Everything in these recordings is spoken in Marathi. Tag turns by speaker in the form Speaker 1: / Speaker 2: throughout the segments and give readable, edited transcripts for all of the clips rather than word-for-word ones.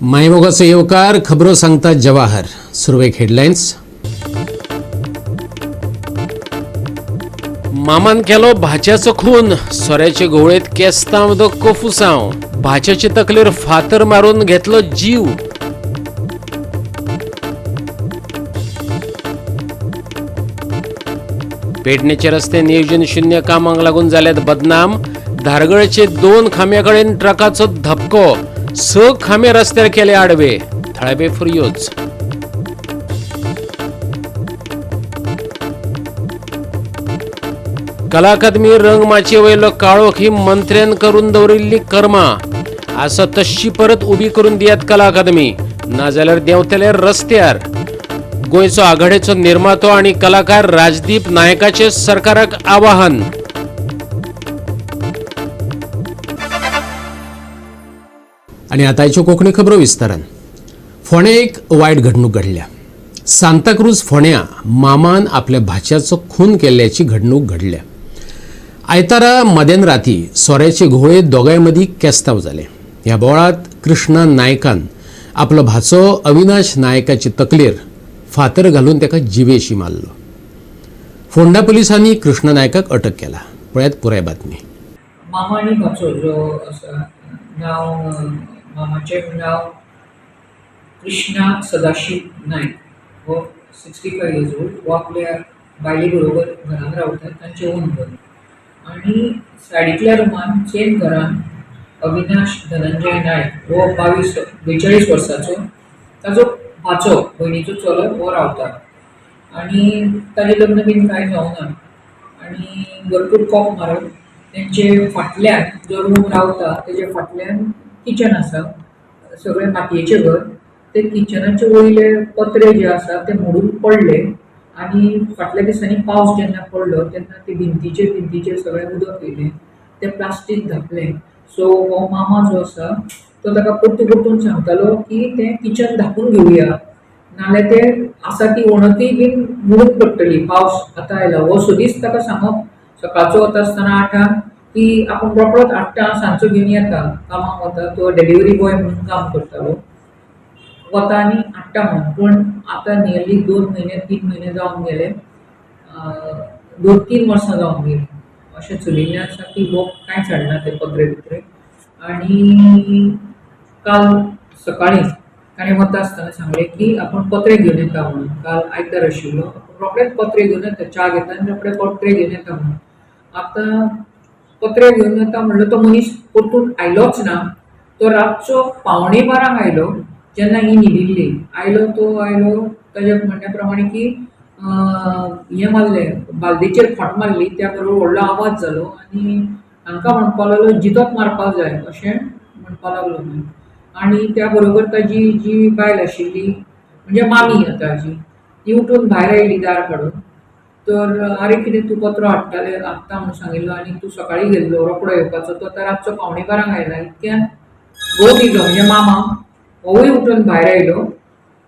Speaker 1: मायमोगाचो येवकार खबरो सांगता जवाहर. सुरवेक हेडलायन्स. मामान केलो भाच्याचो खून, सोऱ्याचे घोळेत केस्तांव कोफुसांव, भाच्याचे तकलेर फातर मारून घेतलो जीव. पेडणेचे रस्ते नियोजन शून्य कामांक लागून जाल्यात बदनाम. धारगळचे 2 खांब्या कडेन ट्रकाचो धपको, 6 खांबे रस्त्यार केले आडवे. थळावे फुर्योज. कला अकादमी रंग माचये वयलो काळोख ही मंत्र्यान करून दवरिल्ली कर्मां. आसा तशी परत उबी करून दियात कला अकादमी, नाजाल्यार देंवतले रस्त्यार. गोंयचो आघाडेचो निर्मातो आनी कलाकार राजदीप नायकाचे सरकाराक आवाहन. आनी आतांच्यो कोंकणी खबरो विस्तारान. फोंड्या एक वायट घडणूक घडल्या. सांताक्रूज फोंड्या मामान आपल्या भाच्याचो खून केल्ल्याची घडणूक घडल्या. आयतारा मध्यान राती सोऱ्याचे घोळे दोगांय मदीं केस्तांव जाले. ह्या बोळात कृष्णा नायकान आपलो भाचो अविनाश नायकाचे तकलेर फातर घालून ताका जिवेशी मारलो. फोंडा पुलिसांनी कृष्णा नायकाक अटक केला. पळयात पुराय बातमी.
Speaker 2: मामा आनी भाचो जो आसा मामाचें नांव कृष्णा सदाशीव नायक, हो 65 years old. हो आपल्या बायले बरोबर घरान रावतात, तांचे ओन घर. आनी सायडीतल्या रुमान सेम घरान अविनाश धनंजय नायक हो 42 वर्साचो, ताजो भाचो भयणीचो चलो हो रावता. आनी ताजें लग्न बीन कांय जावना. आनी भरपूर कोप मारप. तेंचे फाटल्यान जो रूम रावता तेजे फाटल्यान किचन आसा, सगळें मातयेचें घर. ते किचनाचे वयले पत्रे जे आसा ते मोडून पडले. आनी फाटल्या दिसांनी पावस जेन्ना पडलो तेन्ना ते भिंतीचेर सगळें उदक येयलें. ते प्लास्टीक धापलें. सो हो मामा जो आसा तो ताका परतून सांगतालो की तें किचन धापून घेवया, नाल्यार ते आसा ती वणती बीन मोडून पडटली. पावस आतां आयला. हो सदींच ताका सांगप सकाळचो वता आसतना 8 की आपूण रोकडोच 8 सांजचो घेवन येता. कामाक वता तो डेलिव्हरी बॉय म्हणून काम करतालो. वता आनी 8 म्हणून. पूण आतां नियरली 2 म्हयने 3 म्हयने जावन गेले, 2-3 वर्सां जावन गेली अशें चलिल्लें आसा की हो कांयच हाडना ते पत्रे बित्रे. आनी काल सकाळीं ताणें वता आसतना सांगलें की आपूण पत्रे घेवन येता म्हणून. काल आयतार आशिल्लो, रोखडेच पत्रे घेवन येता, च्या घेता आनी रोखडे पत्रे घेवन येता म्हणून. आतां पत्रे घेवन येता म्हणलो तो मनीस परतून आयलोच ना. तो रातचो 11:15 आयलो जेन्ना ही न्हिदिल्ली. आयलो ताच्या म्हणण्या प्रमाणे की हें मारलें, बालदेचेर खोंट मारली. त्या बरोबर व्हडलो आवाज जालो आनी हांकां म्हणपाक लागलो जितोत मारपाक जाय अशें म्हणपाक लागलो. आनी त्या बरोबर ताजी जी बायल आशिल्ली म्हणजे मामी ताजी, ती उठून भायर आयली दार काडून. तर आरे कितें तूं पत्रो हाडटा म्हणून सांगिल्लो आनी तूं सकाळीं गेल्लो रोकडो येवपाचो. तो आतां रातचो 11:15 आयला. इतक्यान घोव दिलो म्हणजे मामा होवूय उठून भायर आयलो.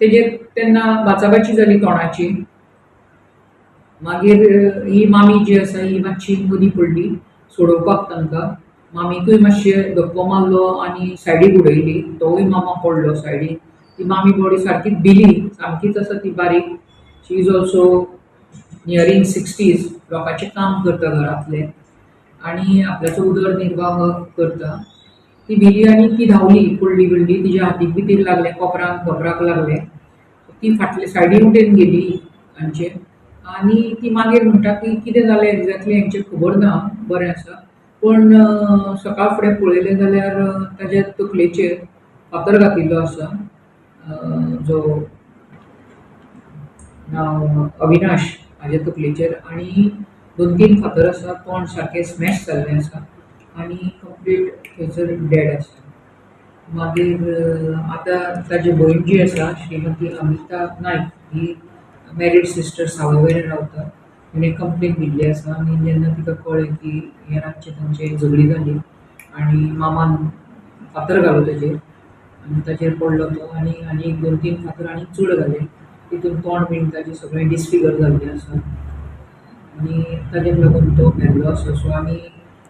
Speaker 2: तेजेर तेन्ना बाचाबाची जाली तोंडाची. मागीर ही मामी जी आसा ही मातशी मदीं पडली सोडोवपाक तांकां. मामीकूय मातशें धक्को मारलो आनी सायडीक उडयली. तोवूय मामा पडलो सायडीक. ती मामी बॉडी सारकीच भिली, सामकीच आसा ती बारीक. शी इज ऑल्सो नियरींग 60s. लोकांचें काम करता घरांतलें आनी आपल्याचो उदरनिर्वाह करता. ती भिली आनी ती धांवली, पडली बिडली. तिच्या हातीक बितीक लागलें, कोपराक लागलें. ती फाटले सायडीन उटेन गेली हांचे. आनी ती मागीर म्हणटा की कितें जालें एक्झॅक्टली हेंचें खबर ना. बरें आसा. पूण सकाळ फुडें पळयलें जाल्यार ताच्या तकलेचेर फातर घातिल्लो आसा, जो नांव अविनाश हाजे तकलेचेर. आनी 2-3 फातर आसा. तोंड सारकें स्मॅश जाल्लें आसा आनी कंप्लीट थंयसर डेड आसा. मागीर आतां ताजी भयण जी आसा श्रीमती अमिता नायक, ही मॅरीड सिस्टर सावयवेरें रावता. तिणें कंप्लेन दिल्ली आसा. आनी जेन्ना तिका कळ्ळें की हे रातचे तांचे झगडी जाली आनी मामान फातर घालो ताजेर आनी ताजेर पडलो तो. आनी 2-3 फातर आनी चड घाले. तितून तोंड बीन ताजें सगळें डिसफिगर जाल्लें आसा आनी ताजेर लागून तो मेल्लो आसा. सो आमी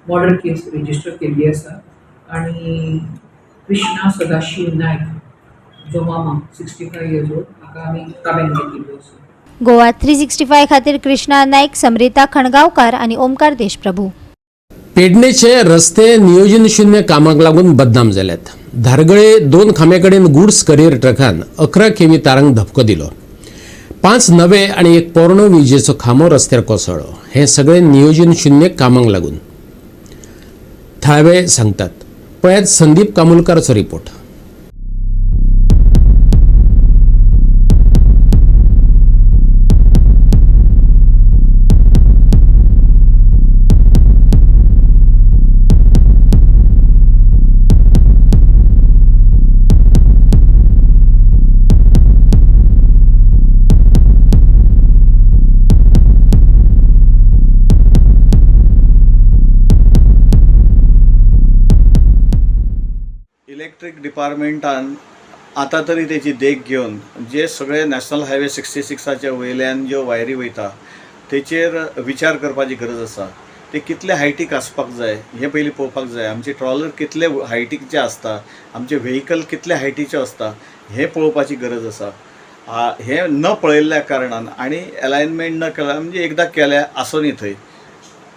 Speaker 2: मर्डर केस रेजिस्टर केल्ली आसा. आनी कृष्णा सदाशीव नायक जो मामा 65 इयर्स ओल्ड हाका आमी ताब्यात घेतिल्लो आसा.
Speaker 3: गोवा 365 खातीर कृष्णा नायक, समरिता खणगांवकार आणि ओमकार देशप्रभू.
Speaker 1: पेडणेचे रस्ते नियोजन शून्य कामाक लागून बदनाम जाल्यात. धारगळे 2 खांब्याकडेन गुड्स करियर ट्रकान 11 केव्ही तारांक धपको दिलो. 5 नवे आणि 1 पोरणो विजेचो खांबो रस्त्यार कोसळ्ळो. हे सगळे नियोजन शून्य कामाक लागून. थळावे सांगतात. पळयात संदीप कामुलकारचो रिपोर्ट.
Speaker 4: इलेक्ट्रीक डिपार्टमेंटान आतां तरी तेची देख घेवन जे सगळे नॅशनल हायवे 66च्या वयल्यान ज्यो वायरी वयता तेचेर विचार करपाची गरज आसा. ते कितले हायटीक आसपाक जाय हे पयलीं पळोवपाक जाय. आमचे ट्रॉलर कितले हायटीकचे आसता, आमचे व्हेहिकल कितले हायटीचे आसता हे पळोवपाची गरज आसा. हे न पळयल्ल्या कारणान आनी अलायनमेंट न केल्या म्हणजे एकदां केल्या आसोनी थंय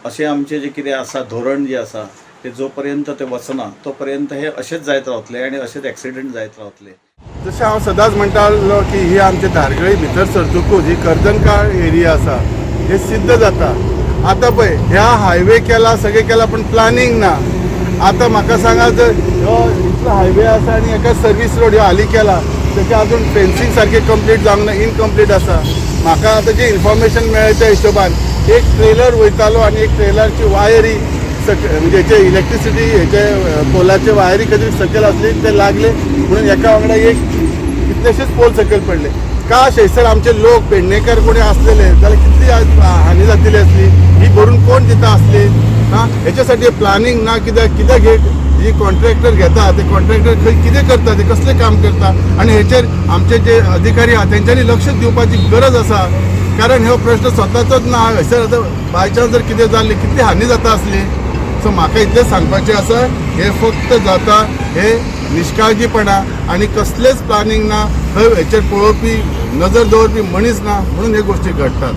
Speaker 4: अशें आमचें जें कितें आसा धोरण जें आसा ते जो पर्यंत ते वचना तो पर्यंत हे असेच जायत रावतले आणि असेच ॲक्सिडेंट जायत रावतले.
Speaker 5: जशें हांव सदांच म्हणटालो की ही आमचे धारगळी भितर सरतकूच ही कर्दनकाळ एरिया आसा हे सिद्ध जाता. आतां पळय ह्या हायवे केला सगळें केला पण प्लॅनिंग ना. आतां म्हाका सांगा जर हो इतलो हायवे आसा आनी एका सर्वीस रोड ह्यो हालीं केला तेचे अजून फेन्सिंग सारकें कंप्लीट जावंक ना, इनकम्प्लीट आसा. म्हाका आतां जें इन्फॉर्मेशन मेळ्ळें त्या हिशोबान एक ट्रेलर वयतालो आनी एक ट्रेलरची वायरी म्हणजे जे इलेक्ट्रिसिटी हेचे पोलाचे वायरी कधी सकयल असली ते लागले म्हणून एका वांगडा एक कितलेशेच पोल सकयल पडले. का थंयसर आमचे लोक पेडणेकर कोणी असलेले जाल्यार कितली हानी जातली असली, ही भरून कोण दिता असली. हां हेच्यासाठी प्लॅनिंग ना. कित्याक हे जी कॉन्ट्रॅक्टर घेता ते कॉन्ट्रॅक्टर खंय कितें करता, ते कसलें काम करता आनी हेचेर आमचे जे अधिकारी आहा तेंच्यांनी लक्ष दिवपाची गरज आसा. कारण हो प्रश्न स्वताचोच ना. हयसर आतां बायचान्स जर कितें जाल्लें कितली हानी जाता असली. सो म्हाका इतलें सांगपाचें आसा हे फक्त जाता हे निश्काळजीपणा आनी कसलेंच प्लॅनिंग ना. खंय हेचेर पळोवपी नजर दवरपी मनीस ना म्हणून हे गोश्टी घडटात.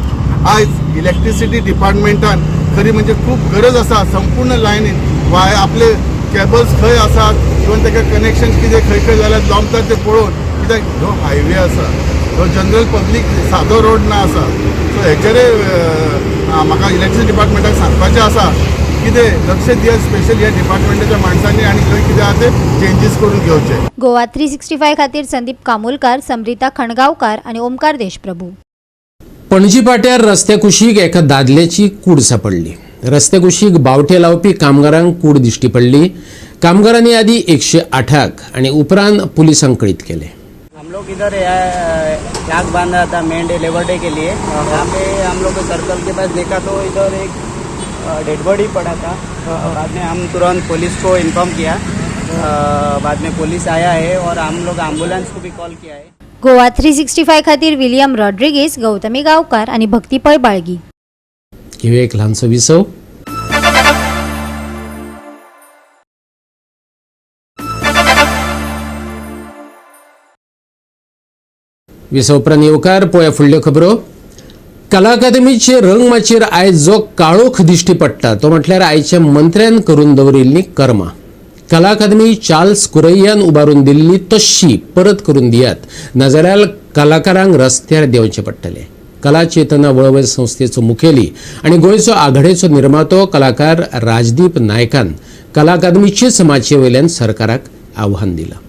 Speaker 5: आयज इलेक्ट्रिसिटी डिपार्टमेंटान खरी म्हणजे खूब गरज आसा संपूर्ण लायनीन आपले केबल्स खंय आसात इवन ताका कनेक्शन कितें खंय जाल्यार जमता ते पळोवन. कित्याक हो हायवे आसा, हो जनरल पब्लीक सादो रोड ना आसा. सो हेचेरय म्हाका इलेक्ट्रिसिटी डिपार्टमेंटाक सांगपाचें आसा कितें लक्ष दिया स्पेशल ह्या डिपार्टमेंटाच्या माणसांनी आणि खंय कितें आहा ते चेंजीस करून घेवचे.
Speaker 3: गोवा 365 खातीर संदीप कामुलकार, समरिता खणगांवकार आणि ओमकार देशप्रभू.
Speaker 1: पणजी पाट्यार रस्त्या कुशीक एका दादल्याची कूड सापडली. रस्त्या कुशीक बावटे लावपी कामगारांक कूड दिश्टी पडली. कामगारांनी आधी 108 आणि उपरांत पुलिसांक कळीत केले.
Speaker 6: हम लोग इधर आग बांध रहा था मेन डे लेबर डे के लिए. यहाँ पे हम लोग सर्कल के पास देखा तो इधर एक डेड बॉडी पड़ा था. बाद में हम तुरंत पुलिस को इन्फॉर्म किया. बाद में पुलिस आया है और हम लोग एम्बुलेंस को भी कॉल किया है.
Speaker 3: गोवा 365 खातीर विलियम रॉड्रिगीस, गौतमी गांवकार आणि भक्तीपळ बाळगी.
Speaker 1: घेऊया एक ल्हानसो विसव. विसव उपरांत येवकार पळया फुडल्यो खबरो. कला अकादमीचे रंगमाचेर आयज जो काळोख दिश्टी पडटा तो म्हटल्यार आयच्या मंत्र्यान करून दवरिल्लीं कर्मां. कला अकादमी चार्ल्स कुरैयान उबारून दिल्ली तशी परत करून दियात, नाजाल्यार कलाकारांक रस्त्यार देंवचें पडटलें. कला चेतना वळवय संस्थेचो मुखेली आनी गोंयचो आघाडेचो निर्मातो कलाकार राजदीप नायकान कला अकादमीचे समाचे वयल्यान सरकाराक आव्हान दिलां.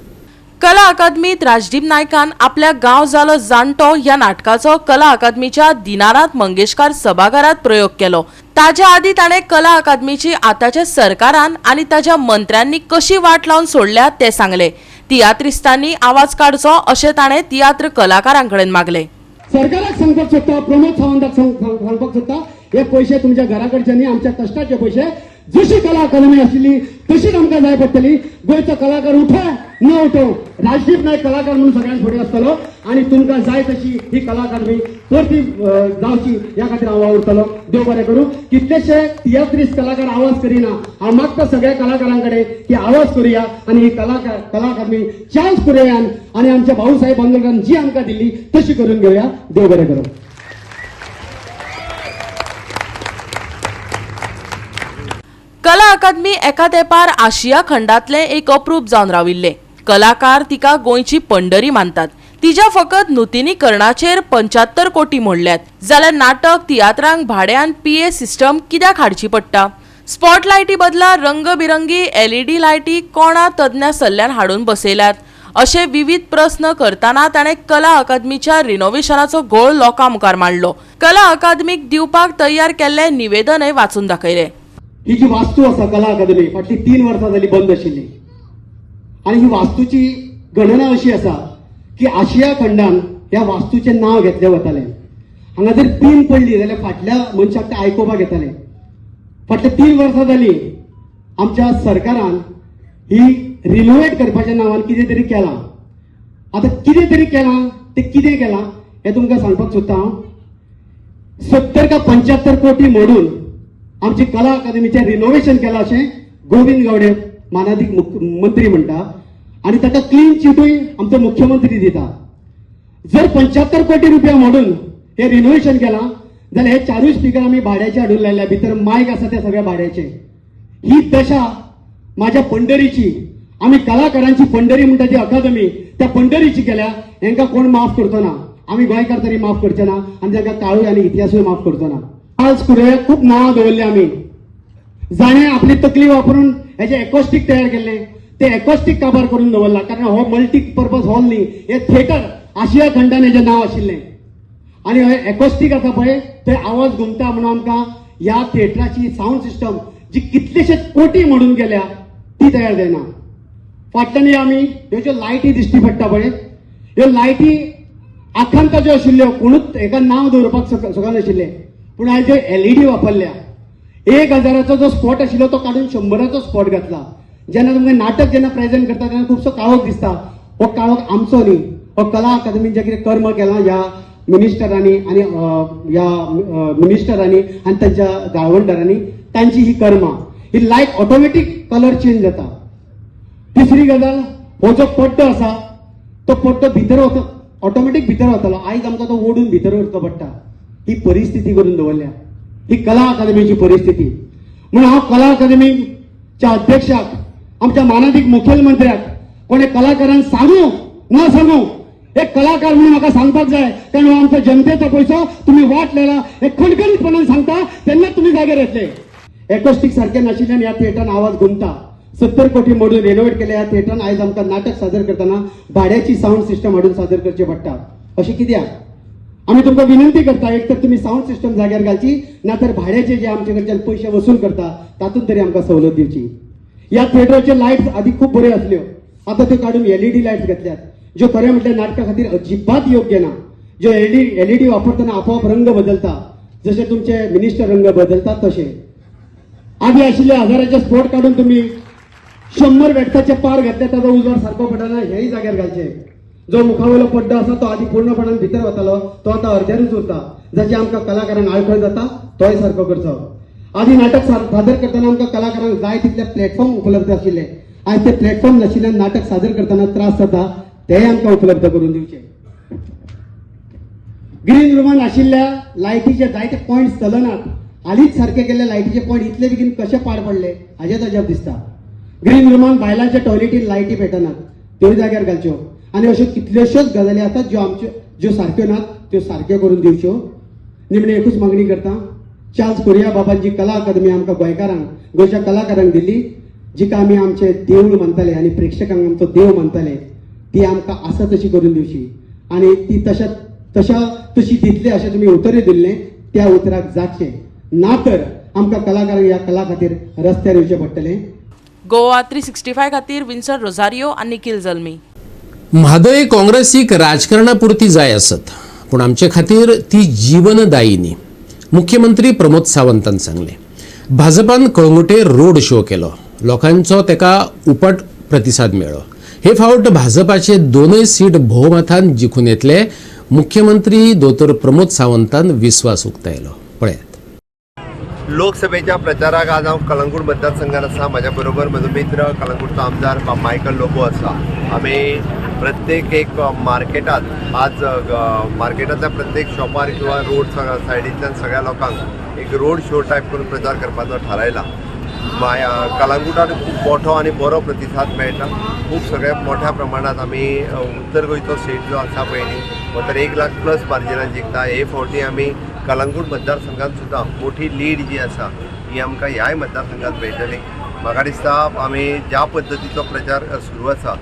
Speaker 7: कला अकादमीत राजदीप नायकान आपल्या गांव जालो जाणटो ह्या नाटकाचो कला अकादमीच्या दिनानाथ मंगेशकार सभाघरात प्रयोग केलो. ताच्या आदी ताणें कला अकादमीची आताच्या सरकारान आनी ताच्या मंत्र्यांनी कशी वाट लावन सोडल्या ते सांगले. तियात्रिस्तांनी आवाज काडचो अशें ताणें तियात्र कलाकारांकडेन मागले.
Speaker 8: सरकाराक सांगपाक सोदता, प्रमोद सावंताक सांगपाक सोदता, हे पैसे तुमच्या घरा कडचे न्ही, आमच्या कश्टाचे पैसे जशी कला अकादमी आशिल्ली तशीच आमकां जाय पडटली. गोंयचो कलाकार उठो न उठो, राजदीप नायक कलाकार म्हणून सगळ्यांत फुडें आसतलो आणि तुमकां जाय तशी ही कला अकादमी परती जावची ह्या खातीर हांव वावुरतलो. देव बरें करूं. कितलेशे तियात्रीस कलाकार आवाज करिना. हांव मागता सगळ्या कलाकारां कडेन की आवाज करुया आणि ही कला अकादमी चान्स करुया आणि आमच्या भाऊसाहेब बांदोडकरान जी आमकां दिल्ली तशी करून घेवया. देव बरें करूं.
Speaker 7: कला अकादमी एका तेंपार आशिया खंडातले एक अप्रूप जावन राविल्ले. कलाकार तिका गोंयची पंढरी मानतात. तिच्या फकत नूतनीकरणाचेर 75 कोटी मोडल्यात. जाल्यार नाटक तियात्रांक भाड्यान PA सिस्टम कित्याक हाडची पडटा? स्पॉटलायटी बदला रंगबिरंगी LED लायटी कोणा तज्ञ सल्ल्यान हाडून बसयल्यात. अशे विविध प्रश्न करतना ताणें कला अकादमीच्या रिनोव्हेशनाचो घोळ लोकां मुखार मांडलो. कला अकादमीक दिवपाक तयार केल्ले निवेदनय वाचून दाखयले.
Speaker 8: ही जी वास्तू आसा कला अकादमी फाटली 3 वर्सां जाली बंद आशिल्ली आणि ही वास्तूची गणना अशी आसा की आशिया खंडान ह्या वास्तूचें नांव घेतलें वतालें. हांगा जर पिन पडली जाल्यार फाटल्या मनशाक ते आयकोपाक येतालें. फाटली 3 वर्सां जाली आमच्या सरकारान ही रिनोवेट करपाच्या नांवान कितें तरी केलां. आतां कितें तरी केलां तें कितें केलां हें तुमकां सांगपाक सोदता हांव. 70 का 75 कोटी मोडून आमची कला अकादमीचें रिनोव्हेशन केलां अशें गोविंद गावडे मानाधिक मंत्री म्हणटा आणि ताका क्लीन चिटूय आमचो मुख्यमंत्री दिता. जर 75 कोटी रुपया मोडून हे रिनोव्हेशन केलां जाल्यार हे 4 स्पीकर आमी भाड्याचे हाडून लायल्या. भितर मायक आसा ते सगळ्या भाड्याचे. ही दशा माझ्या पंढरीची, आमी कलाकारांची पंढरी म्हणटा जी अकादमी त्या पंढरीची केल्या. हेंकां कोण माफ करचो ना. आमी गोंयकार तरी माफ करचे ना आणि तांकां काळूय आनी इतिहासूय माफ करचो ना. आज कुरे खूप नांवां दवरले आमी. जाणे आपली तकली वापरून हेजे एकॉस्टिक तयार केल्ले. ते एकॉस्टिक काबार करून दवरला कारण हो मल्टीपर्पज हॉल न्ही, हे थिएटर आशिया खंडान हेजें नांव आशिल्लें. आणि हे एकॉस्टिक आसा पळय थंय आवाज घुमता म्हणून आमकां ह्या थिएटराची साऊंड सिस्टम जी कितलेशे कोटी मोडून गेल्या ती तयार जायना. फाटल्यान आमी ह्यो ज्यो लायटी दिश्टी पडटा पळय ह्यो लायटी आखांत ज्यो आशिल्ल्यो कोणूच हेका नांव दवरपाक शकनाशिल्ले. पूण आयज ज्यो LED वापरल्या 1000 जो स्पॉट आशिल्लो तो काडून 100 स्पॉट घातला. जेन्ना तुमकां नाटक जेन्ना प्रेझेंट करता तेन्ना खुबसो काळोख दिसता. हो काळोख आमचो न्ही. हो कला अकादमीन जें कितें कर्म केलां ह्या मिनिस्टरांनी आणि ह्या मिनिस्टरांनी आणि त्यांच्या गाळवंडारांनी तांची ही कर्मा. ही लायट ऑटोमॅटिक कलर चेंज जाता. तिसरी गजाल हो जो पड्डो आसा तो पड्डो भितर वता ऑटोमॅटिक भितर वतालो. आयज आमकां तो ओडून भितर व्हरचो पडटा. ही परिस्थिती करून दवरल्या. ही कला अकादमीची परिस्थिती. म्हणून हांव कला अकादमीच्या अध्यक्षाक आमच्या माननीय मुखेलमंत्र्याक कोणे कलाकारांक सांगू न सांगू एक कलाकार म्हणून म्हाका सांगपाक जाय कारण हो आमचो जनतेचो पयसो तुम्ही वाट लायला हे खणखणीतपणान सांगता तेन्ना तुम्ही जाग्यार येतले. एकॉस्टिक सारखे नाशिल्ल्यान ह्या थिएटरान आवाज घुमता. 70 कोटी मोडून रिनोवेट केल्या ह्या थिएटरान आयज आमकां नाटक सादर करतना भाड्याची साऊंड सिस्टम हाडून सादर करचे पडटा. अशें कित्याक? आमी तुमकां विनंती करता एक तर तुम्ही साऊंड सिस्टम जाग्यार घालची ना तर भाड्याचे जे आमचे कडच्यान पयशे वसूल करता तातूंत तरी आमकां सवलत दिवची. ह्या थिएटराचे लायट्स आदी खूब बऱ्यो आसल्यो. आतां त्यो काडून LED लायट्स घेतल्यात ज्यो खरें म्हटल्यार नाटका खातीर अजिबात योग्य ना. ज्यो LED वापरतना आपोआप रंग बदलता जसे तुमचे मिनिस्टर रंग बदलतात तसे. आदी आशिल्ले 1000 स्पॉट काडून तुम्ही 100 वॅट्साचे पार घातले ताचो उजवाड सारको पडना हेय जाग्यार घालचे. जो मुखावयलो पड्डो आसा तो आदी पूर्णपणान भितर वतालो तो आतां अर्द्यारूच उरता. जशें आमकां कलाकारांक आळखळ जाता तोय सारको करचो. आदी नाटक सादर करतना आमकां कलाकारांक जाय तितले प्लॅटफॉर्म उपलब्ध आशिल्ले. आयज ते प्लॅटफॉर्म नाशिल्ल्यान नाटक सादर करतना त्रास जाता तेय आमकां उपलब्ध करून दिवचे. ग्रीन रुमान आशिल्ल्या लायटीचे जायते पॉयंट्स चलनात. हालींच सारखे केल्ले लायटीचे पॉयंट इतले बेगीन कशे पाड पडले हाचेच अजाप दिसता. ग्रीन रुमान बायलांच्या टॉयलेटीन लायटी पेटनात त्यो जाग्यार घालच्यो आनी अश्यो कितल्योश्योच गजाली आसात ज्यो सारक्यो नात त्यो सारक्यो करून दिवच्यो. निमणे एकूच मागणी करता चार्ल्स कोरिया बाबांची कला अकादमी आमकां गोंयकारांक गोंयच्या कलाकारांक दिल्ली जिका आमी आमचे देऊळ मानताले आनी प्रेक्षकांक आमचो देव मानताले ती आमकां आसा तशी करून दिवची आनी ती तशी दितली अशें तुमी उतर दिल्लें त्या उतराक जातचें ना तर आमकां कलाकारांक ह्या कला खातीर रस्त्यार येवचें पडटलें.
Speaker 7: गोवा 365 खातीर विन्संट रोझारियो आनी निखिल जल्मी.
Speaker 1: म्हादय काँग्रेसीक राजकारणापुरती जाय आसत पूण आमचे खातीर ती जीवनदायिनी मुख्यमंत्री प्रमोद सावंतान सांगले. भाजपान कळंगुटे रोड शो केलो. लोकांचो तेका उपट प्रतिसाद मेळ्ळो. हे फावट भाजपाचे दोनूय सीट भोवमतान जिखून येतले मुख्यमंत्री दोतोर प्रमोद सावंतान विश्वास उक्तायलो. पळयात.
Speaker 9: लोकसभेच्या प्रचाराक आज हांव कळंगूट मतदारसंघात आसा. म्हाज्या बरोबर म्हजो मित्र कळंगूटचो आमदार मायकल लोबो आसा. आमी प्रत्येक एक मार्केटात आज मार्केटांतल्या प्रत्येक शॉपार किंवा रोड सायडींतल्यान सगळ्या लोकांक एक रोड शो टायप करून प्रचार करपाचो थारायला. कळंगूटात खूब मोठो आनी बरो प्रतिसाद मेळटा. खूब सगळ्या मोठ्या प्रमाणात आमी उत्तर गोंयचो सीट जो आसा पळय न्ही तो तर 1 लाख प्लस मार्जिनान जिखता. हे फावटी आमी कळंगूट मतदारसंघात सुद्दां मोठी लीड जी आसा ही आमकां ह्याय मतदारसंघात मेळटली. म्हाका दिसता आमी ज्या पद्दतीचो प्रचार सुरू आसा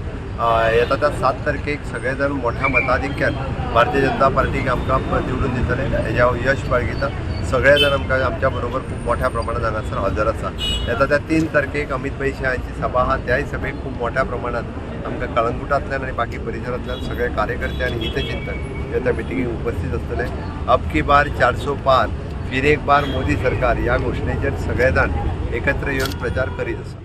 Speaker 9: येता त्या 7 तारखेक सगळे जाण मोठ्या मताधिक्यान भारतीय जनता पार्टीक आमकां निवडून दितले. हेज्या यश बाळगिता. सगळे जाण आमकां आमच्या बरोबर खूब मोठ्या प्रमाणात हांगासर हजर आसा. येता त्या 3 तारखेक अमित भाई शहाची सभा आहा. त्याय सभेक खूब मोठ्या प्रमाणात आमकां कळंगूटांतल्यान आनी बाकी परिसरांतल्यान सगळे कार्यकर्ते आनी हितचिंतक ह्या मिटिंगेक उपस्थित आसतले. अब की बार 400 पार फिर एक बार मोदी सरकार ह्या घोशणेचेर सगळे जाण एकत्र येवन प्रचार करीत आसा.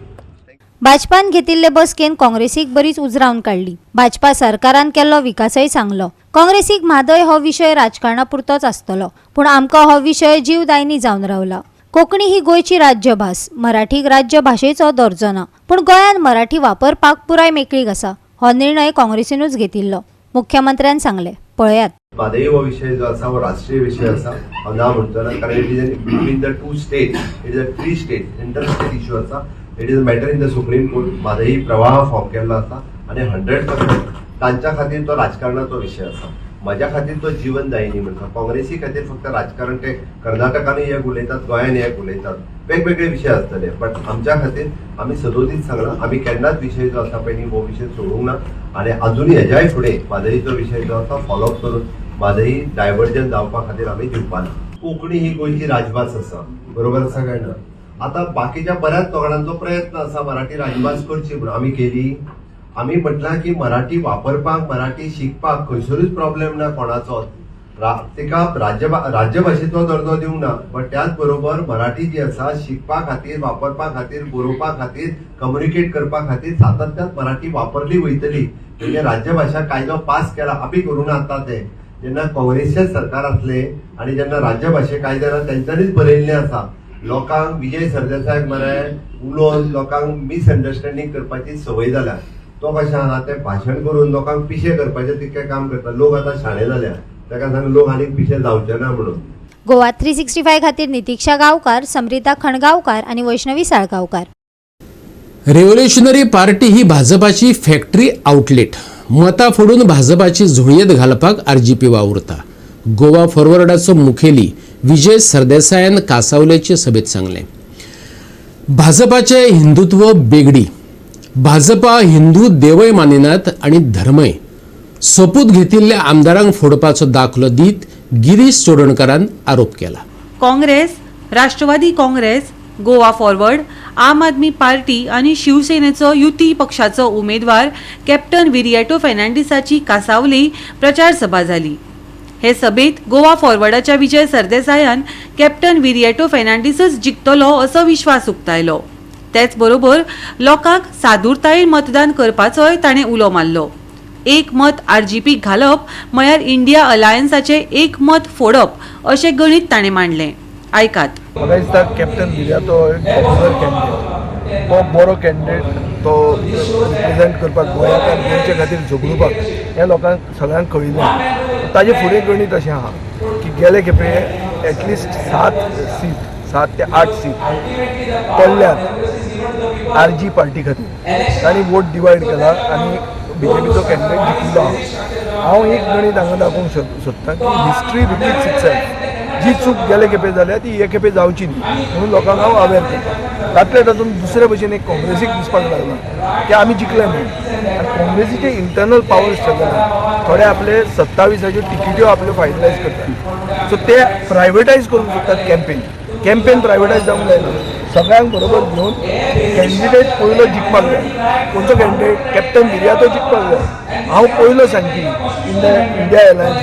Speaker 3: भाजपान घेतिल्ले बसकेन काँग्रेसीक बरीच उजरावन काडली. भाजपा सरकारान केल्लो विकासय सांगलो. काँग्रेसीक म्हादय हो विशय राजकारणा पुरतोच आसतलो, पूण आमकां हो विशय जीवदायनी जावन रावला. कोंकणी ही गोंयची राज्यभास. मराठीक राज्य भाशेचो दर्जो ना, पूण गोंयांत मराठी वापरपाक पुराय मेकळीक आसा. हो निर्णय काँग्रेसीनूच घेतिल्लो, मुख्यमंत्र्यान सांगले. पळयात.
Speaker 9: म्हादई हो विषय जो आसा हो राष्ट्रीय विषय आसा. हांव ना म्हणटलो कारण it is between the 2 states. It is a 3 states interstate issue आसा. It is a matter in the supreme court. Mhadei प्रवाह फॉर्म केल्लो आसा आनी 100% तांच्या खातीर तो राजकारणाचो विशय आसा. म्हज्या खातीर तो जीवनदायिनी म्हणटा. काँग्रेसी खातीर फक्त राजकारण ते कर्नाटकानूय एक उलयतात, गोंयान एक उलयतात, वेगवेगळे विशय आसतले. बट आमच्या खातीर आमी सदोदीत सांगला आमी केन्नाच विशय जो आसा पळय हो विशय सोडूंक ना आनी अजुनूय हेज्याय फुडें म्हादईचो विशय जो आसा फॉलोअप करून म्हादई डायवर्जन जावपा खातीर आमी दिवपा ना. कोंकणी ही गोंयची राजभास आसा. बरोबर आसा काय ना? आता बाकीच्या बऱ्याच लोकांचो प्रयत्न आसा मराठी राजभास करची म्हणून. आमी केली. आमी म्हटलां की मराठी वापरपाक मराठी शिकपाक खंयसरूच प्रॉब्लेम ना कोणाचो. तिका राज्यभाशेचो दर्जो दिवंक ना. बट त्याच बरोबर मराठी जी आसा शिकपा खातीर वापरपा खातीर बरोवपा खातीर कम्युनिकेट करपा खातीर सातत्यान मराठी वापरली वयतली. म्हणजे राज्यभाषा कायदो पास केला. आमी करून आता ते जेन्ना काँग्रेसचे सरकार आसले आनी जेन्ना राज्यभाशे कायद्यान तेंच्यांनीच बरयल्लें आसा. लोकांक विजय सरदेसायक मरे उलोवन लोकांक मिसअंडरस्टँडींग करपाची संवय जाल्या. तो कशें आहा ते भाशण करून लोकांक पिशे करपाचें तितकें काम करता. लोक आतां शाणे जाल्या. ताका सांग लोक आनीक पिशे जावचे ना म्हणून.
Speaker 3: गोवा 365 खातीर नितीक्षा गांवकार, समरिता खणगांवकार आणि वैष्णवी साळगांवकार.
Speaker 1: रेव्होल्युशनरी पार्टी ही भाजपाची फॅक्टरी आउटलेट. मतां फोडून भाजपाची झुळयेत घालपाक आरजीपी वावुरता. गोवा फॉरवर्डाचो मुखेली विजय सरदेसायान कासावलेचे सभेत सांगले. भाजपाचे हिंदुत्व बेगडी. भाजपा हिंदू देवय मानिनात आणि धर्मय. सोपूत घेतिल्ल्या आमदारांक फोडपाचो दाखलो दीत गिरीश चोडणकरान आरोप केला.
Speaker 10: काँग्रेस, राष्ट्रवादी काँग्रेस, गोवा फॉरवर्ड, आम आदमी पार्टी आणि शिवसेनेचो युती पक्षाचो उमेदवार कॅप्टन विरिएटो फेर्नांडीसाची कासावली प्रचार सभा जाली. हे सभेत गोवा फॉरवर्डाच्या विजय सरदेसायान कॅप्टन विरिएटो फेर्नांडीसच जिखतलो असो विश्वास उक्तायलो. त्याच बरोबर लोकांक सादूरतायेन मतदान करपाचोय ताणें उलो मारलो. एक मत आरजीपीक घालप म्हळ्यार इंडिया अलायन्साचे एक मत फोडप अशें गणीत ताणें मांडलें. आयकात.
Speaker 5: म्हाका दिसता कॅप्टन विरिएटो एक पॉप्युलर कॅन्डिडेट. तो बरो कॅन्डिडेट. तो रिप्रेझेंट करपाक गोंयाकार गोंयचे खातीर झगडूपाक हें लोकांक सगळ्यांक कळिल्लें. ताजे फुडें गणीत अशें आहा की गेले खेपे एटलिस्ट 7 ते 8 सीट पडल्यात आरजी पार्टी खातीर. तांणी वोट डिवायड केला आनी बीजेपीचो कॅन्डिडेट जिखिल्लो आहा. हांव एक गणीत हांगा दाखोवंक सोदतां की हिस्ट्री रिपीट्स इटसेल्फ. जी चूक गेले खेपे जाल्या ती हे खेपे जावची न्ही म्हणून लोकांक हांव अवेअर करता. तातले तातूंत दुसरे भशेन एक काँग्रेसीक दिसपाक लागला की आमी जिखले म्हणून. आनी काँग्रेसीचे इंटरनल पावर स्ट्रगल थोडे आपले 27च्यो तिकिट्यो आपल्यो फायनलायज करतात. सो ते प्रायवेटायज करूंक सोदतात. कॅम्पेन प्रायवेटायज जावंक जायना. सगळ्यांक बरोबर घेवन कॅन्डिडेट पयलो जिखपाक जाय. खंयचो कॅन्डिडेट कॅप्टन विरिएटो जिखपाक जाय. हांव पयलो सांगपी इंडिया अलायन्स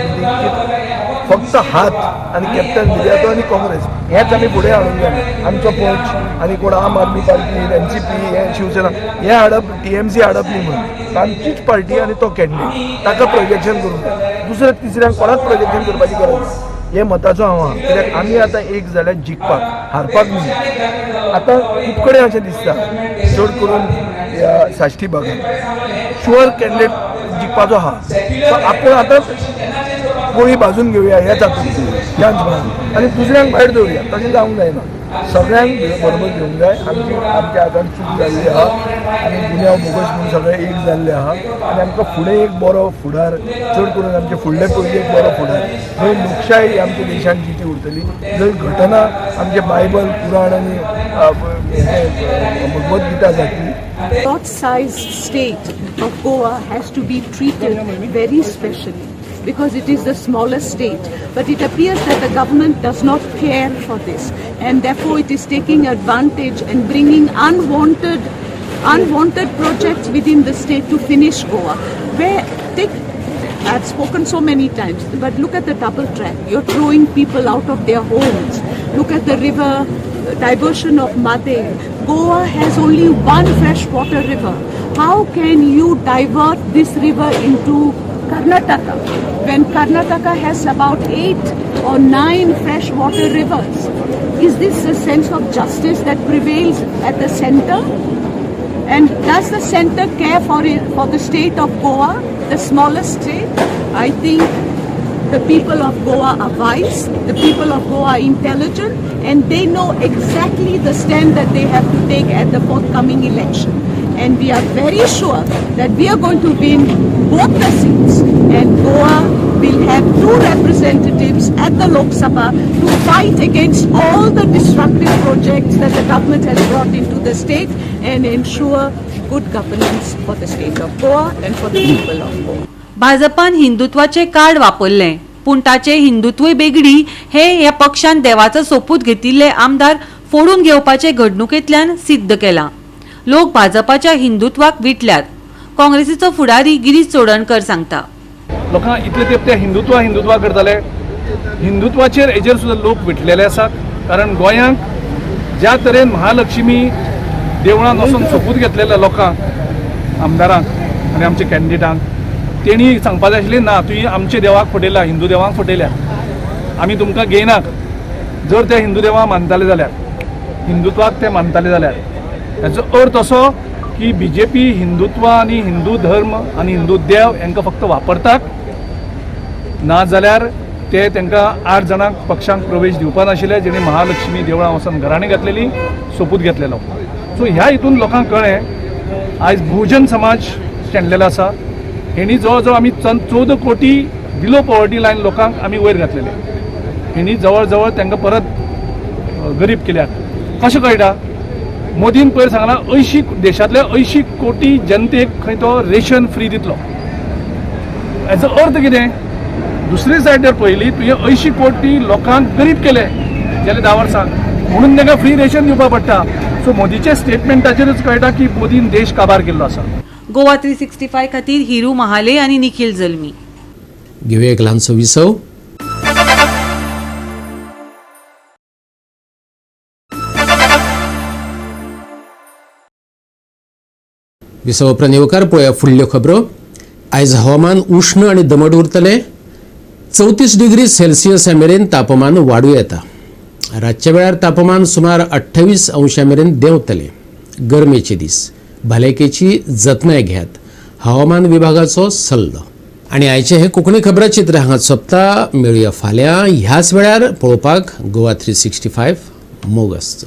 Speaker 11: फक्त हात आणि कॅप्टन विर्याटो आणि काँग्रेस हेच आमी फुडें हाडूंक जाय. आमचो पक्ष आनी कोण आम आदमी पार्टी, NCP, हे शिवसेना हे हाडप, TMC हाडप न्ही म्हणून तांचीच पार्टी आनी तो कॅन्डिडेट ताका प्रोजेक्शन करूंक जाय. दुसऱ्या तिसऱ्यांक कोणाक प्रोजेक्शन करपाची गरज ना. हे मताचो हांव आहा. कित्याक आमी आतां एक जाल्यार जिखपाक, हारपाक न्ही. आतां खूब कडेन अशें दिसता चड करून साश्टी भागात शुअर कॅन्डिडेट जिखपाचो आहा. सो आपूण आतां पोळी भाजून घेवया हेच हातून चान्स म्हणून आनी दुसऱ्यांक भायर दवरया. तशें जावंक जायना. सगळ्यांक बरोबर घेवंक जाय. आमच्या हातान चूक जाल्ली आहा आनी दुनिया बोगस म्हणून सगळे एक जाल्ले आहा आनी आमकां फुडें एक बरो फुडार, चड करून आमचे फुडले पिळगेक एक बरो फुडार, जंय लोकशाही आमच्या देशान जिती उरतली, जंय घटना आमचे बायबल, पुराण आनी भगवत गीता जातली.
Speaker 12: God-sized state of Goa has to be treated very specially because it is the smallest state. But it appears that the government does not care for this, and therefore it is taking advantage and bringing unwanted projects within the state to finish Goa. I've spoken so many times, but look at the double track. You're throwing people out of their homes. Look at the river diversion of Made. Goa has only one freshwater river. How can you divert this river into Karnataka when Karnataka has about 8 or 9 freshwater rivers? Is this a sense of justice that prevails at the center? And does the center care for the state of Goa, the smallest state? I think the people of Goa are wise, the people of Goa are intelligent, and they know exactly the stand that they have to take at the forthcoming election. And we are very sure that we are going to win both the seats, and Goa will have 2 representatives at the Lok Sabha to fight against all the destructive projects that the government has brought into the state and ensure good governance for the state of Goa and for the people of Goa.
Speaker 10: भाजपान हिंदुत्वाचे कार्ड वापरले, पूण ताचे हिंदुत्वय बेगडी हे ह्या पक्षान देवाचो सोपूत घेतिल्ले आमदार फोडून घेवपाचे घडणुकेंतल्यान सिद्ध केला. लोक भाजपाच्या हिंदुत्वाक विटल्यात. काँग्रेसीचो फुडारी गिरीश चोडणकर सांगता.
Speaker 11: लोकांक इतले तेंप ते हिंदुत्वा करताले. हिंदुत्वाचेर हेजेर सुद्दां लोक विटलेले आसात. कारण गोंयांक ज्या तरेन महालक्ष्मी देवळांत वचून सोपूत घेतलेल्या लोकांक, आमदारांक आनी आमच्या कॅन्डिडेटांक तेणी सांगपा जाय आशिल्लें ना तुवें आमच्या देवाक फटयल्या, हिंदू देवाक फटयल्या, आमी तुमकां घेयनात. जर ते हिंदू देवाक मानताले जाल्यार, हिंदुत्वाक ते मानताले जाल्यार हेचो अर्थ असो की BJP हिंदुत्व आनी हिंदू धर्म आनी हिंदू देव हांकां फक्त वापरतात, ना जाल्यार ते तांकां 8 जाणांक पक्षांक प्रवेश दिवपा नाशिल्ले जेणे महालक्ष्मी देवळां वचून घराणी घातलेली, सोपूत घेतलेलो. सो ह्या हितून लोकांक कळ्ळें आयज बहुजन समाज स्टँडलेलो आसा. हेणी जवळ जवळ आमी 14 कोटी बिलो पॉवर्टी लायन लोकांक आमी वयर घातलेले. हेणी जवळ जवळ तांकां परत गरीब केल्यात. कशें कळटा? मोदीन पयर सांगला 80 देशांतले 80 कोटी जनतेक खंय तो रेशन फ्री दितलो. हेचो अर्थ कितें? दुसरे सायडीर पयली तुवें 80 कोटी लोकांक गरीब केले गेले 10 वर्सांक, म्हणून तांकां फ्री रेशन दिवपा पडटा. सो मोदीच्या स्टेटमेंटाचेरच कळटा की मोदीन देश काबार केल्लो आसा.
Speaker 10: गोवा 365 खातीर हिरू महाले आनी निखिल जल्मी.
Speaker 1: घेऊया एक ल्हानसो विसव. विसव उपरांत येवकार पळोवया फुडल्यो खबरो. आयज हवामान उष्ण आनी दमट उरतलें. 34 डिग्री सेल्सियस मेरेन तापमान वाडूं येता. रातच्या वेळार तापमान सुमार 28 अंशा मेरेन देंवतलें. गरमेचे दीस, भलायकेची जतनाय घेयात, हवामान विभागाचो सल्लो. आनी आयचे हे कोंकणी खबरां चित्र हांगा सोंपता. मेळुया फाल्यां ह्याच वेळार पळोवपाक गोवा 365 मोग आसचो.